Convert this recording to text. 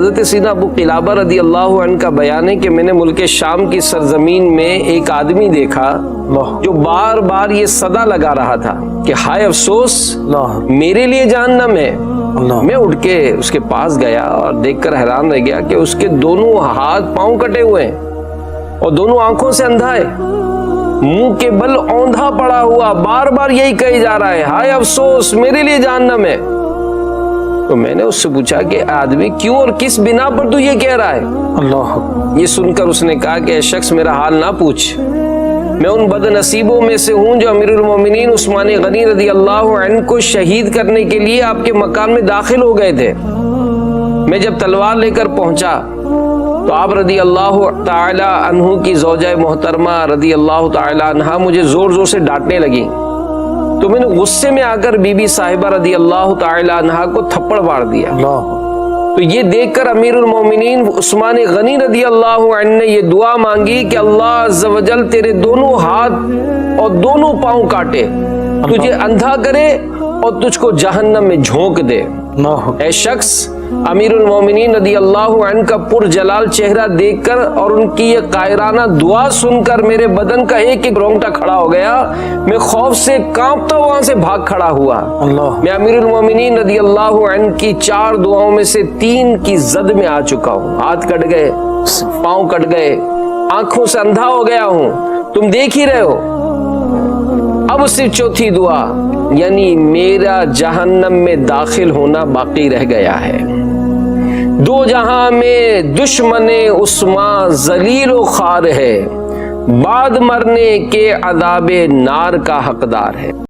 حضرت سیدنا ابو قلابہ رضی اللہ عنہ کا بیان ہے کہ میں نے ملک شام کی سرزمین میں ایک آدمی دیکھا جو بار بار یہ صدا لگا رہا تھا کہ ہائے افسوس میرے لیے جہنم ہے۔ میں اٹھ کے اس کے پاس گیا اور دیکھ کر حیران رہ گیا کہ اس کے دونوں ہاتھ پاؤں کٹے ہوئے ہیں اور دونوں آنکھوں سے اندھا ہے، منہ کے بل اوندھا پڑا ہوا، بار بار یہی کہی جا رہا ہے ہائے افسوس میرے لیے جہنم ہے۔ تو میں نے اس سے پوچھا کہ آدمی کیوں اور کس بنا پر تو یہ کہہ رہا ہے؟ یہ سن کر اس نے کہا کہ اے شخص میرا حال نہ پوچھ، میں ان بد نصیبوں میں سے ہوں جو امیر المومنین عثمان غنی رضی اللہ عنہ کو شہید کرنے کے لیے آپ کے مکان میں داخل ہو گئے تھے۔ میں جب تلوار لے کر پہنچا تو آپ رضی اللہ تعالی عنہ کی زوجہ محترمہ رضی اللہ تعالی عنہ مجھے زور زور سے ڈانٹنے لگی، تو میں نے غصے میں آ کر بی بی صاحبہ رضی اللہ تعالی عنہ کو تھپڑ مار دیا۔ تو یہ دیکھ کر امیر المومنین عثمان غنی رضی اللہ عنہ نے یہ دعا مانگی کہ اللہ عز و جل تیرے دونوں ہاتھ اور دونوں پاؤں کاٹے، تجھے اندھا کرے اور تجھ کو جہنم میں جھونک دے۔ اے شخص، امیر المومنین رضی اللہ عنہ کا پرجلال چہرہ دیکھ کر اور ان کی یہ قاہرانہ دعا سن کر میرے بدن کا ایک ایک رونگٹا کھڑا ہو گیا۔ میں خوف سے کانپتا وہاں سے بھاگ کھڑا ہوا۔ میں امیر المومنین رضی اللہ عنہ کی 4 دعاؤں میں سے 3 کی زد میں آ چکا ہوں۔ ہاتھ کٹ گئے، پاؤں کٹ گئے، آنکھوں سے اندھا ہو گیا ہوں، تم دیکھ ہی رہے ہو۔ اب صرف 4تھی دعا یعنی میرا جہنم میں داخل ہونا باقی رہ گیا ہے۔ 2 جہاں میں دشمن عثمان ذلیل و خوار ہے، بعد مرنے کے عذاب نار کا حقدار ہے۔